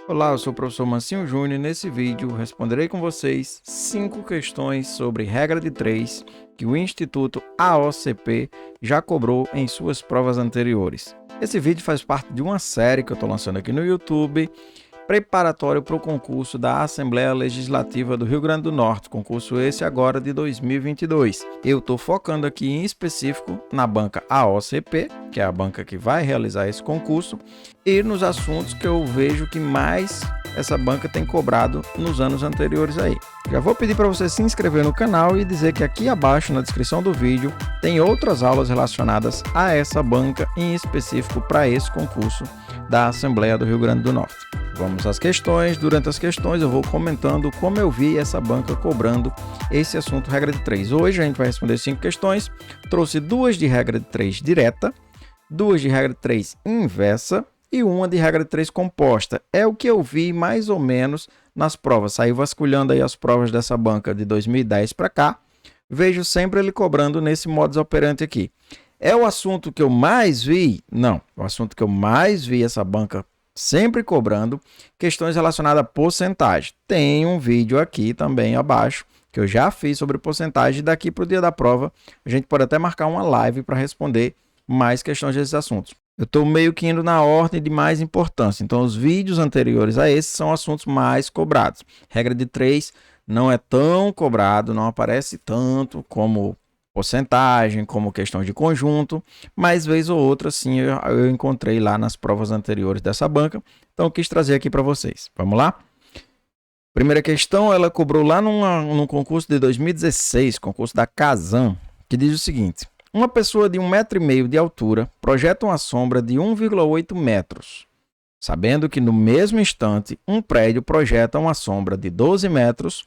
Olá, eu sou o professor Mancinho Júnior e nesse vídeo responderei com vocês 5 questões sobre regra de 3 que o Instituto AOCP já cobrou em suas provas anteriores. Esse vídeo faz parte de uma série que eu estou lançando aqui no YouTube, preparatório para o concurso da Assembleia Legislativa do Rio Grande do Norte, concurso esse agora de 2022. Eu estou focando aqui em específico na banca AOCP, que é a banca que vai realizar esse concurso, e nos assuntos que eu vejo que mais essa banca tem cobrado nos anos anteriores aí. Já vou pedir para você se inscrever no canal e dizer que aqui abaixo na descrição do vídeo tem outras aulas relacionadas a essa banca em específico para esse concurso da Assembleia do Rio Grande do Norte. Vamos às questões. Durante as questões eu vou comentando como eu vi essa banca cobrando esse assunto regra de 3. Hoje a gente vai responder 5 questões. Trouxe 2 de regra de 3 direta, 2 de regra de 3 inversa e uma de regra de 3 composta. É o que eu vi mais ou menos nas provas. Saí vasculhando aí as provas dessa banca de 2010 para cá. Vejo sempre ele cobrando nesse modus operandi aqui. É o assunto que eu mais vi? Não. O assunto que eu mais vi essa banca sempre cobrando questões relacionadas a porcentagem. Tem um vídeo aqui também abaixo que eu já fiz sobre porcentagem. Daqui para o dia da prova a gente pode até marcar uma live para responder mais questões desses assuntos. Eu estou meio que indo na ordem de mais importância. Então, os vídeos anteriores a esses são assuntos mais cobrados. Regra de 3 não é tão cobrado, não aparece tanto como porcentagem, como questão de conjunto, mas vez ou outra sim eu encontrei lá nas provas anteriores dessa banca. Então, eu quis trazer aqui para vocês. Vamos lá? Primeira questão, ela cobrou lá num concurso de 2016, concurso da Casan, que diz o seguinte: uma pessoa de 1,5 metro de altura projeta uma sombra de 1,8 metros, sabendo que no mesmo instante um prédio projeta uma sombra de 12 metros,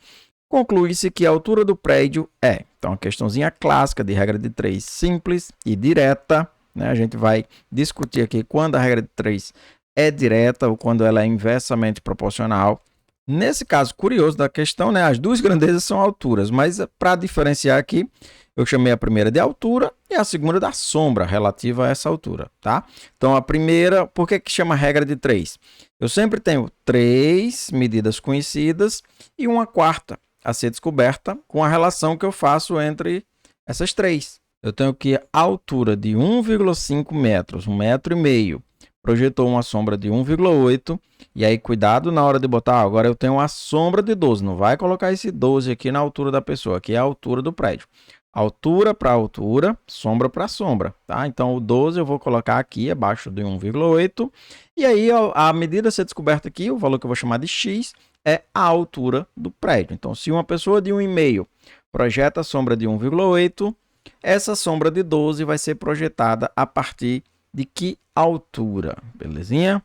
conclui-se que a altura do prédio é. Então, uma questãozinha clássica de regra de 3 simples e direta, né? A gente vai discutir aqui quando a regra de 3 é direta ou quando ela é inversamente proporcional. Nesse caso curioso da questão, né, as duas grandezas são alturas, mas para diferenciar aqui, eu chamei a primeira de altura e a segunda da sombra relativa a essa altura, tá? Então, a primeira, por que chama regra de 3? Eu sempre tenho 3 medidas conhecidas e uma quarta a ser descoberta com a relação que eu faço entre essas 3. Eu tenho que a altura de 1,5 metros, 1,5 metro, projetou uma sombra de 1,8, e aí cuidado na hora de botar, agora eu tenho a sombra de 12, não vai colocar esse 12 aqui na altura da pessoa, aqui é a altura do prédio. Altura para altura, sombra para sombra, tá? Então, o 12 eu vou colocar aqui abaixo de 1,8, e aí a medida a ser descoberta aqui, o valor que eu vou chamar de x, é a altura do prédio. Então, se uma pessoa de 1,5 projeta a sombra de 1,8, essa sombra de 12 vai ser projetada a partir de que altura? Belezinha? O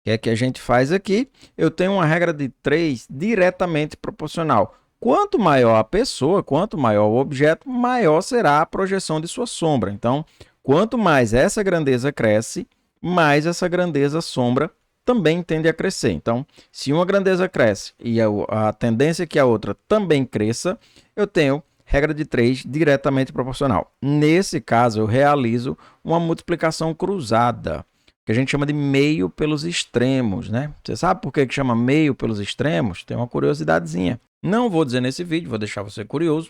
que é que a gente faz aqui? Eu tenho uma regra de 3 diretamente proporcional. Quanto maior a pessoa, quanto maior o objeto, maior será a projeção de sua sombra. Então, quanto mais essa grandeza cresce, mais essa grandeza sombra também tende a crescer. Então, se uma grandeza cresce e a tendência é que a outra também cresça, eu tenho regra de 3 diretamente proporcional. Nesse caso, eu realizo uma multiplicação cruzada, que a gente chama de meio pelos extremos, né? Você sabe por que chama meio pelos extremos? Tem uma curiosidadezinha. Não vou dizer nesse vídeo, vou deixar você curioso.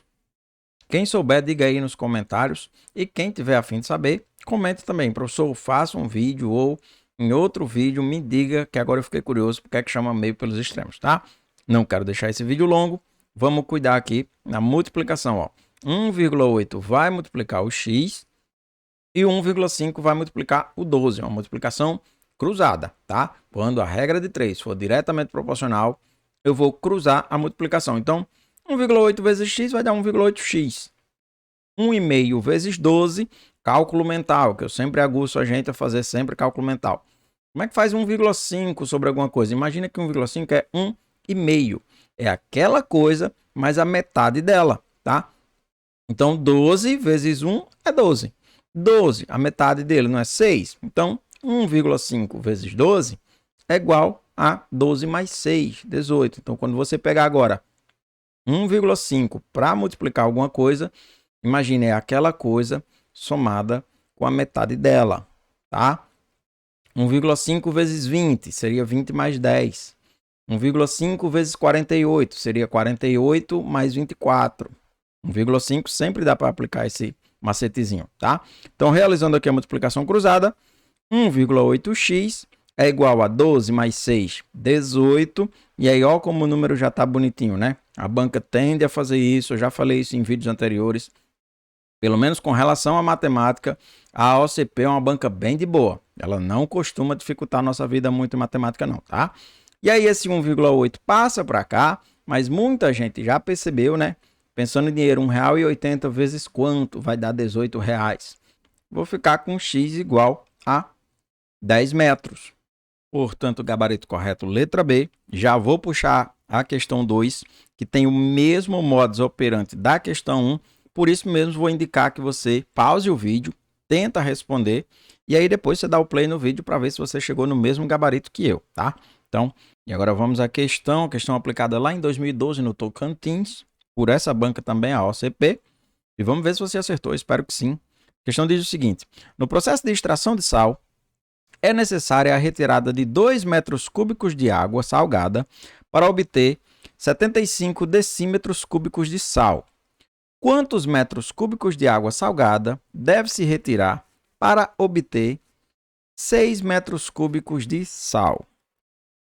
Quem souber, diga aí nos comentários. E quem tiver a fim de saber, comente também. Professor, faça um vídeo ou em outro vídeo me diga, que agora eu fiquei curioso porque é que chama meio pelos extremos, tá? Não quero deixar esse vídeo longo. Vamos cuidar aqui na multiplicação, ó. 1,8 vai multiplicar o x e 1,5 vai multiplicar o 12. É uma multiplicação cruzada, tá? Quando a regra de 3 for diretamente proporcional, eu vou cruzar a multiplicação. Então, 1,8 vezes x vai dar 1,8x. 1,5 vezes 12, cálculo mental, que eu sempre aguço a gente a fazer sempre cálculo mental. Como é que faz 1,5 sobre alguma coisa? Imagina que 1,5 é 1,5. É aquela coisa mais a metade dela, tá? Então, 12 vezes 1 é 12. 12, a metade dele não é 6? Então, 1,5 vezes 12 é igual a 12 mais 6, 18. Então, quando você pegar agora 1,5 para multiplicar alguma coisa, imagine, é aquela coisa somada com a metade dela, tá? 1,5 vezes 20 seria 20 mais 10. 1,5 vezes 48 seria 48 mais 24. 1,5 sempre dá para aplicar esse macetezinho, tá? Então, realizando aqui a multiplicação cruzada, 1,8x é igual a 12 mais 6, 18. E aí, ó como o número já está bonitinho, né? A banca tende a fazer isso, eu já falei isso em vídeos anteriores. Pelo menos com relação à matemática, a OCP é uma banca bem de boa. Ela não costuma dificultar a nossa vida muito em matemática não, tá? E aí esse 1,8 passa para cá, mas muita gente já percebeu, né? Pensando em dinheiro, R$1,80 vezes quanto? Vai dar R$18. Vou ficar com x igual a 10 metros. Portanto, gabarito correto, letra B. Já vou puxar a questão 2, que tem o mesmo modus operandi da questão 1. Por isso mesmo, vou indicar que você pause o vídeo, tenta responder, e aí depois você dá o play no vídeo para ver se você chegou no mesmo gabarito que eu, tá? Então, e agora vamos à questão aplicada lá em 2012 no Tocantins, por essa banca também, a OCP, e vamos ver se você acertou, espero que sim. A questão diz o seguinte: no processo de extração de sal, é necessária a retirada de 2 metros cúbicos de água salgada para obter 75 decímetros cúbicos de sal. Quantos metros cúbicos de água salgada deve-se retirar para obter 6 metros cúbicos de sal?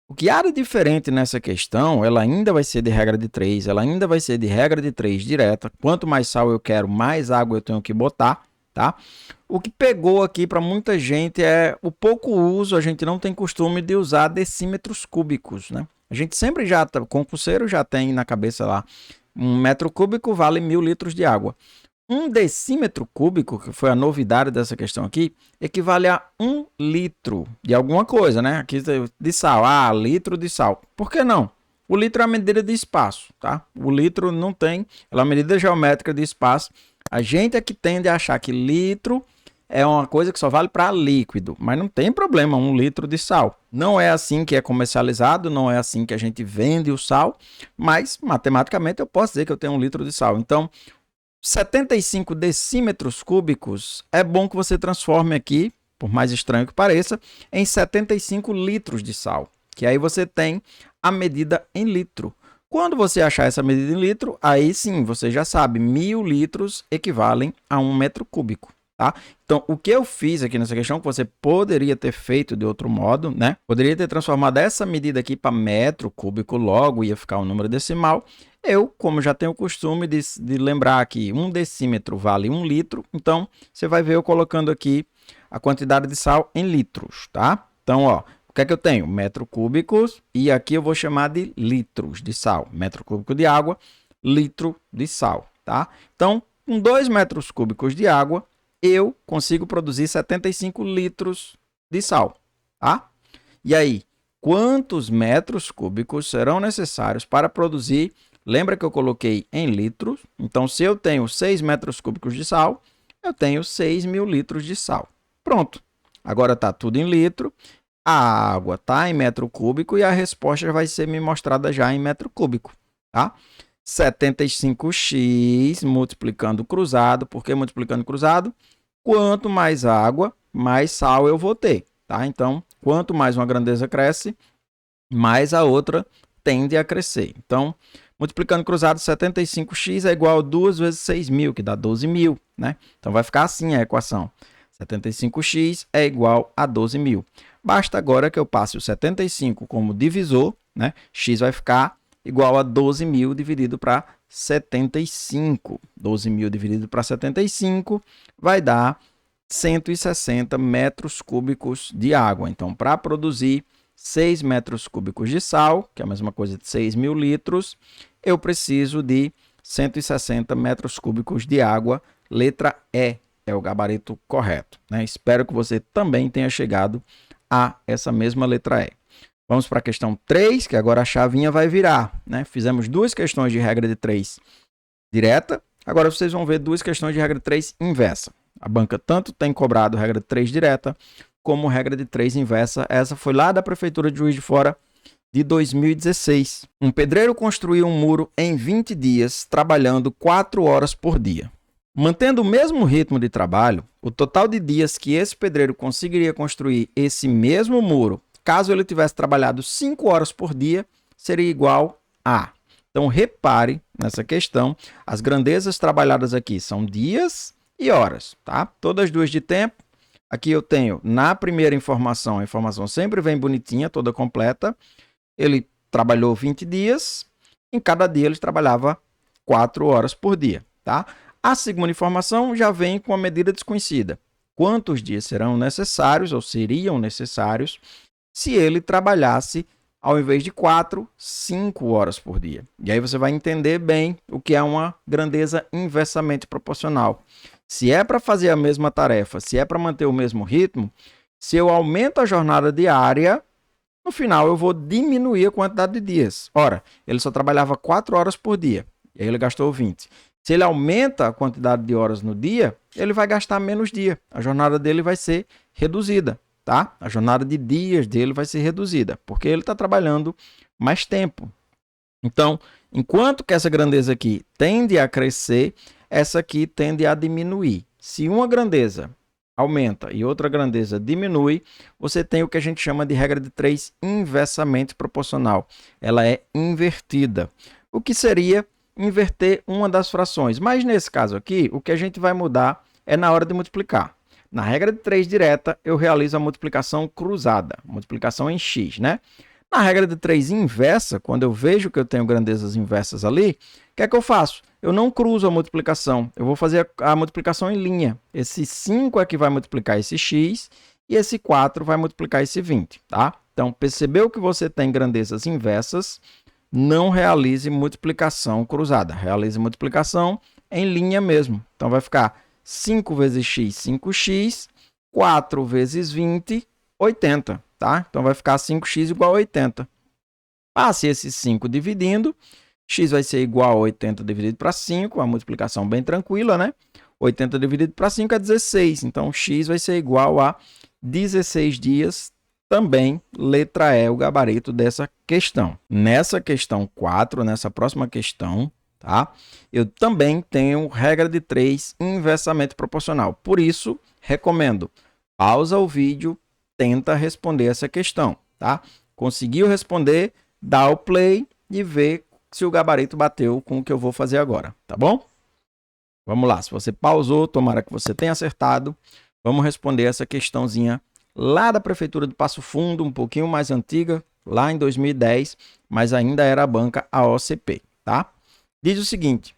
O que há de diferente nessa questão, ela ainda vai ser de regra de 3, ela ainda vai ser de regra de 3 direta. Quanto mais sal eu quero, mais água eu tenho que botar, tá? O que pegou aqui para muita gente é o pouco uso, a gente não tem costume de usar decímetros cúbicos, né? A gente sempre já, concurseiro já tem na cabeça lá, 1 metro cúbico vale 1.000 litros de água. 1 decímetro cúbico, que foi a novidade dessa questão aqui, equivale a 1 litro de alguma coisa, né? Aqui de sal, litro de sal. Por que não? O litro é a medida de espaço, tá? O litro não tem, ela é uma medida geométrica de espaço. A gente é que tende a achar que litro é uma coisa que só vale para líquido, mas não tem problema 1 litro de sal. Não é assim que é comercializado, não é assim que a gente vende o sal, mas matematicamente eu posso dizer que eu tenho 1 litro de sal. Então, 75 decímetros cúbicos é bom que você transforme aqui, por mais estranho que pareça, em 75 litros de sal, que aí você tem a medida em litro. Quando você achar essa medida em litro, aí sim, você já sabe, 1.000 litros equivalem a 1 metro cúbico. Tá? Então, o que eu fiz aqui nessa questão, que você poderia ter feito de outro modo, né? Poderia ter transformado essa medida aqui para metro cúbico, logo ia ficar um número decimal. Eu, como já tenho o costume de lembrar que 1 decímetro vale 1 litro, então você vai ver eu colocando aqui a quantidade de sal em litros, tá? Então, ó, o que é que eu tenho? Metro cúbicos, e aqui eu vou chamar de litros de sal. Metro cúbico de água, litro de sal, tá? Então, com 2 metros cúbicos de água, eu consigo produzir 75 litros de sal, tá? E aí, quantos metros cúbicos serão necessários para produzir? Lembra que eu coloquei em litros? Então, se eu tenho 6 metros cúbicos de sal, eu tenho 6.000 litros de sal. Pronto. Agora está tudo em litro, a água está em metro cúbico e a resposta vai ser me mostrada já em metro cúbico, tá? 75x multiplicando cruzado. Por que multiplicando cruzado? Quanto mais água, mais sal eu vou ter, tá? Então, quanto mais uma grandeza cresce, mais a outra tende a crescer. Então, multiplicando cruzado, 75x é igual a 2 vezes 6.000, que dá 12.000, né? Então, vai ficar assim a equação. 75x é igual a 12.000. Basta agora que eu passe o 75 como divisor, né? X vai ficar igual a 12.000 dividido para 75. 12.000 dividido para 75 vai dar 160 metros cúbicos de água. Então, para produzir 6 metros cúbicos de sal, que é a mesma coisa de 6.000 litros, eu preciso de 160 metros cúbicos de água. Letra E é o gabarito correto, né? Espero que você também tenha chegado a essa mesma letra E. Vamos para a questão 3, que agora a chavinha vai virar, né? Fizemos 2 questões de regra de 3 direta, agora vocês vão ver 2 questões de regra de 3 inversa. A banca tanto tem cobrado regra de 3 direta, como regra de 3 inversa. Essa foi lá da Prefeitura de Juiz de Fora, de 2016. Um pedreiro construiu um muro em 20 dias, trabalhando 4 horas por dia. Mantendo o mesmo ritmo de trabalho, o total de dias que esse pedreiro conseguiria construir esse mesmo muro, caso ele tivesse trabalhado 5 horas por dia, seria igual a. Então, repare nessa questão, as grandezas trabalhadas aqui são dias e horas, tá? Todas duas de tempo. Aqui eu tenho, na primeira informação, a informação sempre vem bonitinha, toda completa. Ele trabalhou 20 dias, em cada dia ele trabalhava 4 horas por dia, tá? A segunda informação já vem com a medida desconhecida. Quantos dias serão necessários, ou seriam necessários, se ele trabalhasse, ao invés de 4, 5 horas por dia. E aí você vai entender bem o que é uma grandeza inversamente proporcional. Se é para fazer a mesma tarefa, se é para manter o mesmo ritmo, se eu aumento a jornada diária, no final eu vou diminuir a quantidade de dias. Ora, ele só trabalhava 4 horas por dia, e aí ele gastou 20. Se ele aumenta a quantidade de horas no dia, ele vai gastar menos dia. A jornada dele vai ser reduzida, tá? A jornada de dias dele vai ser reduzida, porque ele está trabalhando mais tempo. Então, enquanto que essa grandeza aqui tende a crescer, essa aqui tende a diminuir. Se uma grandeza aumenta e outra grandeza diminui, você tem o que a gente chama de regra de 3 inversamente proporcional. Ela é invertida. O que seria inverter uma das frações? Mas nesse caso aqui, o que a gente vai mudar é na hora de multiplicar. Na regra de 3 direta, eu realizo a multiplicação cruzada, multiplicação em x, né? Na regra de 3 inversa, quando eu vejo que eu tenho grandezas inversas ali, o que é que eu faço? Eu não cruzo a multiplicação, eu vou fazer a multiplicação em linha. Esse 5 é que vai multiplicar esse x e esse 4 vai multiplicar esse 20, tá? Então, percebeu que você tem grandezas inversas, não realize multiplicação cruzada, realize multiplicação em linha mesmo. Então, vai ficar 5 vezes x, 5x, 4 vezes 20, 80, tá? Então, vai ficar 5x igual a 80. Passe esse 5 dividindo, x vai ser igual a 80 dividido para 5, uma multiplicação bem tranquila, né? 80 dividido para 5 é 16, então x vai ser igual a 16 dias, também letra E, o gabarito dessa questão. Nessa questão 4, nessa próxima questão, tá? Eu também tenho regra de 3 inversamente proporcional. Por isso, recomendo, pausa o vídeo, tenta responder essa questão, tá? Conseguiu responder, dá o play e vê se o gabarito bateu com o que eu vou fazer agora, tá bom? Vamos lá, se você pausou, tomara que você tenha acertado. Vamos responder essa questãozinha lá da Prefeitura de Passo Fundo, um pouquinho mais antiga, lá em 2010, mas ainda era a banca AOCP, tá? Diz o seguinte: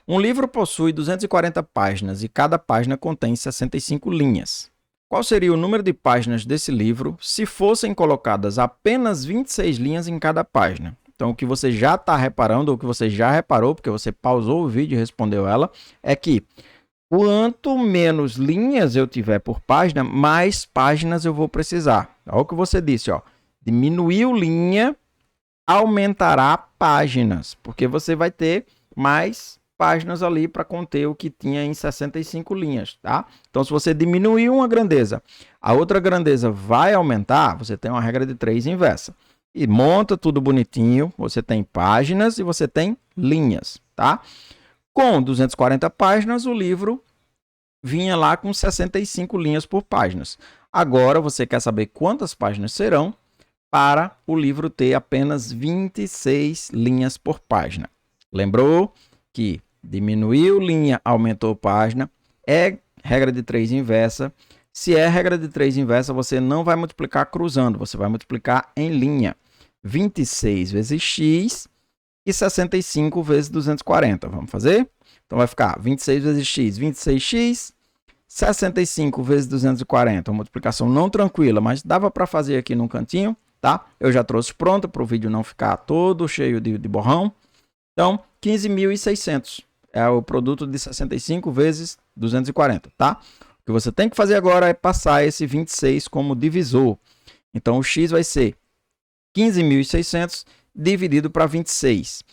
um livro possui 240 páginas e cada página contém 65 linhas. Qual seria o número de páginas desse livro se fossem colocadas apenas 26 linhas em cada página? Então, o que você já está reparando, ou o que você já reparou, porque você pausou o vídeo e respondeu ela, é que quanto menos linhas eu tiver por página, mais páginas eu vou precisar. Olha o que você disse, ó. Diminuiu linha, aumentará páginas, porque você vai ter mais páginas ali para conter o que tinha em 65 linhas, tá? Então, se você diminuir uma grandeza, a outra grandeza vai aumentar, você tem uma regra de 3 inversa. E monta tudo bonitinho, você tem páginas e você tem linhas, tá? Com 240 páginas, o livro vinha lá com 65 linhas por páginas. Agora, você quer saber quantas páginas serão para o livro ter apenas 26 linhas por página. Lembrou que diminuiu linha, aumentou página, é regra de 3 inversa. Se é regra de 3 inversa, você não vai multiplicar cruzando, você vai multiplicar em linha. 26 vezes x e 65 vezes 240. Vamos fazer? Então, vai ficar 26 vezes x, 26x, 65 vezes 240. Uma multiplicação não tranquila, mas dava para fazer aqui no cantinho, tá? Eu já trouxe pronta para o vídeo não ficar todo cheio de borrão. Então, 15.600 é o produto de 65 vezes 240, tá? O que você tem que fazer agora é passar esse 26 como divisor. Então, o x vai ser 15.600 dividido para 26.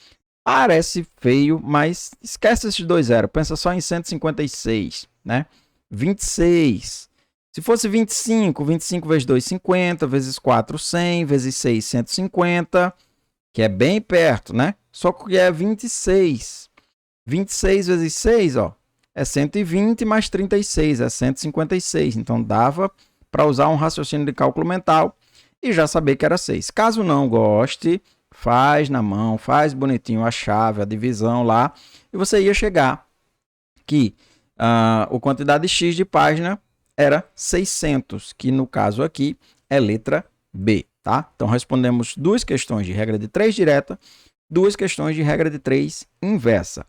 Parece feio, mas esquece esses dois zeros. Pensa só em 156, né? 26. Se fosse 25, 25 vezes 2, 50, vezes 4, 100, vezes 6, 150, que é bem perto, né? Só que é 26. 26 vezes 6, ó, é 120 mais 36, é 156. Então, dava para usar um raciocínio de cálculo mental. e já saber que era 6. Caso não goste, faz na mão, faz bonitinho a chave, a divisão lá, e você ia chegar que a quantidade X de página era 600, que no caso aqui é letra B, tá? Então respondemos 2 questões de regra de 3 direta, 2 questões de regra de 3 inversa.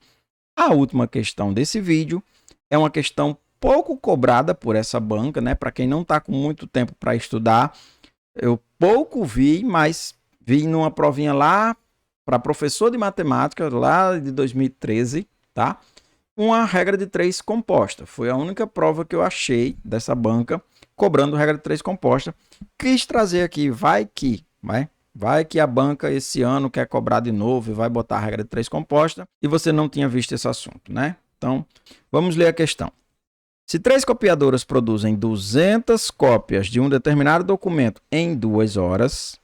A última questão desse vídeo é uma questão pouco cobrada por essa banca, né? Para quem não está com muito tempo para estudar, eu pouco vi, mas vi numa provinha lá para professor de matemática, lá de 2013, tá? Uma regra de 3 composta. Foi a única prova que eu achei dessa banca cobrando regra de 3 composta. Quis trazer aqui, vai que a banca esse ano quer cobrar de novo e vai botar a regra de 3 composta e você não tinha visto esse assunto, né? Então, vamos ler a questão. Se 3 copiadoras produzem 200 cópias de um determinado documento em 2 horas,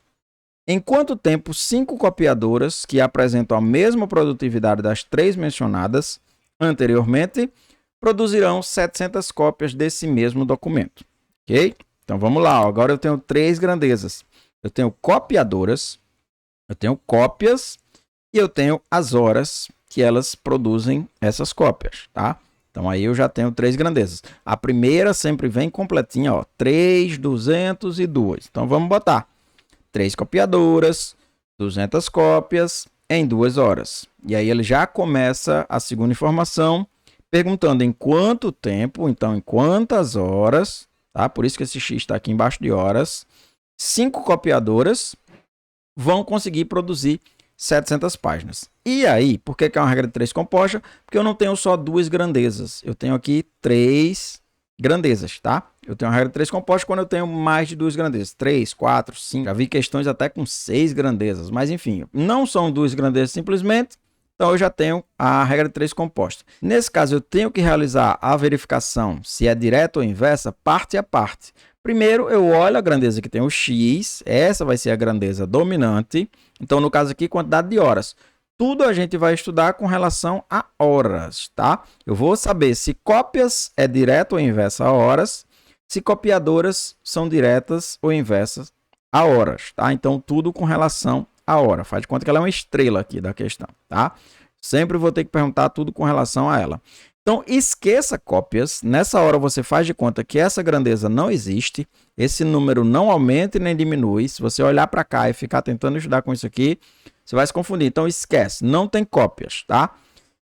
em quanto tempo 5 copiadoras que apresentam a mesma produtividade das 3 mencionadas anteriormente produzirão 700 cópias desse mesmo documento? Ok? Então vamos lá, agora eu tenho 3 grandezas. Eu tenho copiadoras, eu tenho cópias e eu tenho as horas que elas produzem essas cópias, tá? Então aí eu já tenho 3 grandezas. A primeira sempre vem completinha, ó, 3, 202. Então vamos botar 3 copiadoras, 200 cópias em 2 horas. E aí ele já começa a segunda informação perguntando em quanto tempo, então em quantas horas, tá? Por isso que esse X está aqui embaixo de horas. 5 copiadoras vão conseguir produzir 700 páginas. E aí, por que é uma regra de 3 composta? Porque eu não tenho só 2 grandezas. Eu tenho aqui 3 grandezas, tá? Eu tenho uma regra de 3 composta quando eu tenho mais de 2 grandezas. 3, 4, 5. Já vi questões até com 6 grandezas. Mas, enfim, não são 2 grandezas simplesmente. Então, eu já tenho a regra de 3 composta. Nesse caso, eu tenho que realizar a verificação se é direta ou inversa, parte a parte. Primeiro, eu olho a grandeza que tem o X, essa vai ser a grandeza dominante. Então, no caso aqui, quantidade de horas. Tudo a gente vai estudar com relação a horas, tá? Eu vou saber se cópias é direta ou inversa a horas, se copiadoras são diretas ou inversas a horas, tá? Então, tudo com relação a hora. Faz de conta que ela é uma estrela aqui da questão, tá? Sempre vou ter que perguntar tudo com relação a ela. Então, esqueça cópias. Nessa hora, você faz de conta que essa grandeza não existe. Esse número não aumenta e nem diminui. Se você olhar para cá e ficar tentando estudar com isso aqui, você vai se confundir. Então, esquece. Não tem cópias, tá?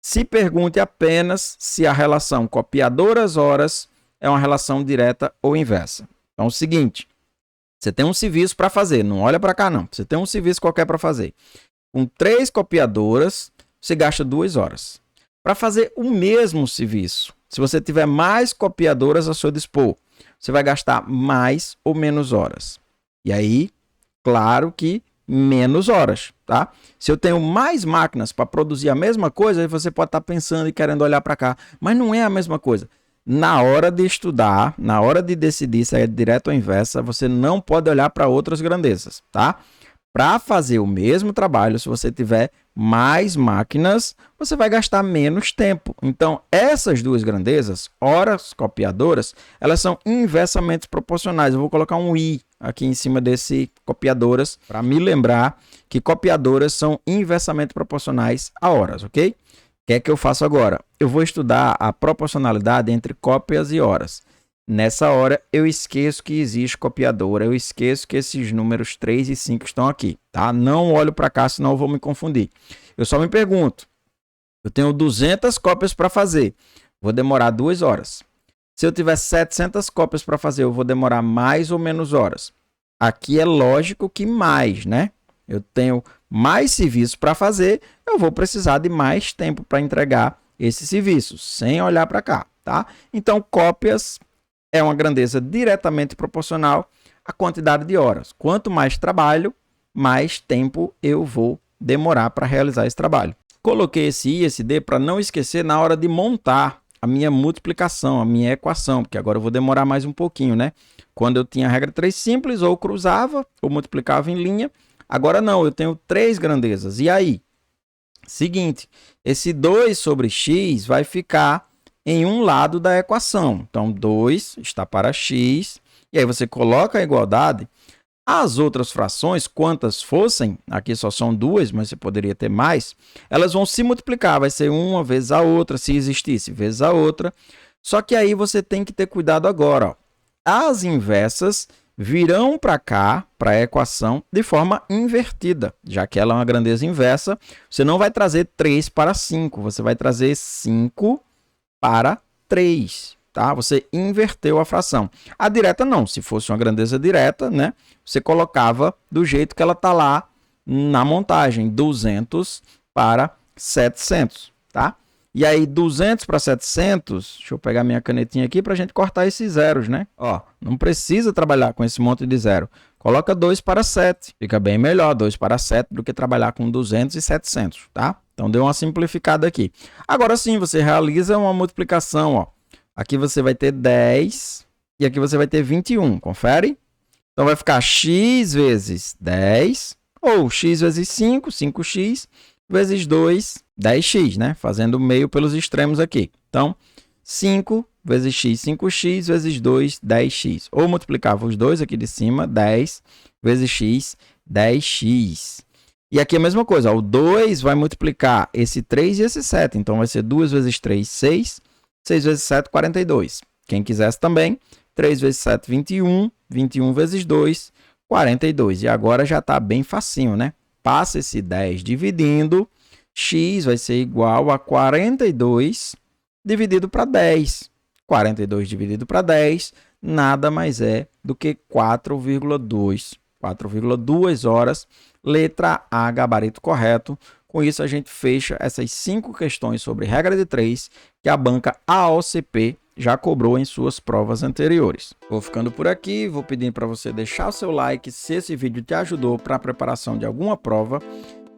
Se pergunte apenas se a relação copiadoras-horas é uma relação direta ou inversa. Então, é o seguinte. Você tem um serviço para fazer. Não olha para cá, não. Você tem um serviço qualquer para fazer. Com 3 copiadoras, você gasta 2 horas. Para fazer o mesmo serviço, se você tiver mais copiadoras a seu dispor, você vai gastar mais ou menos horas. E aí, claro que menos horas, tá? Se eu tenho mais máquinas para produzir a mesma coisa, aí você pode estar pensando e querendo olhar para cá, mas não é a mesma coisa. Na hora de estudar, na hora de decidir se é direta ou inversa, você não pode olhar para outras grandezas, tá? Para fazer o mesmo trabalho, se você tiver mais máquinas, você vai gastar menos tempo. Então, essas 2 grandezas, horas copiadoras, elas são inversamente proporcionais. Eu vou colocar um I aqui em cima desse copiadoras, para me lembrar que copiadoras são inversamente proporcionais a horas, ok? O que é que eu faço agora? Eu vou estudar a proporcionalidade entre cópias e horas. Nessa hora, eu esqueço que existe copiadora, eu esqueço que esses números 3 e 5 estão aqui, tá? Não olho para cá, senão eu vou me confundir. Eu só me pergunto, eu tenho 200 cópias para fazer, vou demorar 2 horas. Se eu tiver 700 cópias para fazer, eu vou demorar mais ou menos horas. Aqui é lógico que mais, né? Eu tenho mais serviço para fazer, eu vou precisar de mais tempo para entregar esse serviço, sem olhar para cá, tá? Então, cópias é uma grandeza diretamente proporcional à quantidade de horas. Quanto mais trabalho, mais tempo eu vou demorar para realizar esse trabalho. Coloquei esse I e esse D para não esquecer na hora de montar a minha multiplicação, a minha equação, porque agora eu vou demorar mais um pouquinho, né? Quando eu tinha a regra 3 simples, ou cruzava, ou multiplicava em linha. Agora não, eu tenho 3 grandezas. E aí? Seguinte, esse 2 sobre x vai ficar em um lado da equação. Então, 2 está para x. E aí você coloca a igualdade. As outras frações, quantas fossem, aqui só são 2, mas você poderia ter mais, elas vão se multiplicar, vai ser uma vezes a outra, se existisse, vezes a outra. Só que aí você tem que ter cuidado agora, ó. As inversas virão para cá, para a equação, de forma invertida. Já que ela é uma grandeza inversa, você não vai trazer 3 para 5, você vai trazer 5 para 3. Tá? Você inverteu a fração. A direta não, se fosse uma grandeza direta, né, você colocava do jeito que ela está lá na montagem, 200 para 700, tá? E aí 200 para 700, deixa eu pegar minha canetinha aqui para a gente cortar esses zeros, né? Ó, não precisa trabalhar com esse monte de zero. Coloca 2 para 7, fica bem melhor 2 para 7 do que trabalhar com 200 e 700, tá? Então deu uma simplificada aqui. Agora sim, você realiza uma multiplicação, ó. Aqui você vai ter 10 e aqui você vai ter 21, confere? Então vai ficar x vezes 10, ou x vezes 5, 5x, vezes 2, 10x, né? Fazendo meio pelos extremos aqui. Então, 5 vezes x, 5x, vezes 2, 10x. Ou multiplicava os dois aqui de cima, 10 vezes x, 10x. E aqui a mesma coisa, ó, o 2 vai multiplicar esse 3 e esse 7. Então, vai ser 2 vezes 3, 6. 6 vezes 7, 42. Quem quisesse também, 3 vezes 7, 21. 21 vezes 2, 42. E agora já está bem facinho, né? Passa esse 10 dividindo, x vai ser igual a 42 dividido para 10. 42 dividido para 10 nada mais é do que 4,2. 4,2 horas, letra A, gabarito correto. Com isso, a gente fecha essas 5 questões sobre regra de 3 que a banca AOCP já cobrou em suas provas anteriores. Vou ficando por aqui, vou pedindo para você deixar o seu like se esse vídeo te ajudou para a preparação de alguma prova.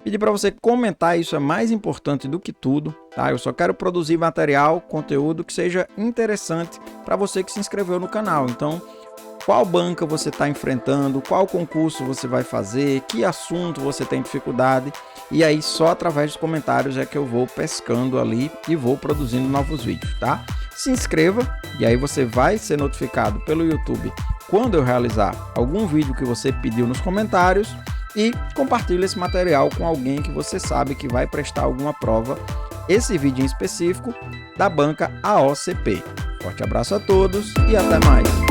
Pedir para você comentar, isso é mais importante do que tudo, tá? Eu só quero produzir material, conteúdo que seja interessante para você que se inscreveu no canal. Então, qual banca você está enfrentando, qual concurso você vai fazer, que assunto você tem dificuldade, e aí só através dos comentários é que eu vou pescando ali e vou produzindo novos vídeos, tá? Se inscreva e aí você vai ser notificado pelo YouTube quando eu realizar algum vídeo que você pediu nos comentários e compartilhe esse material com alguém que você sabe que vai prestar alguma prova, esse vídeo em específico da banca AOCP. Forte abraço a todos e até mais!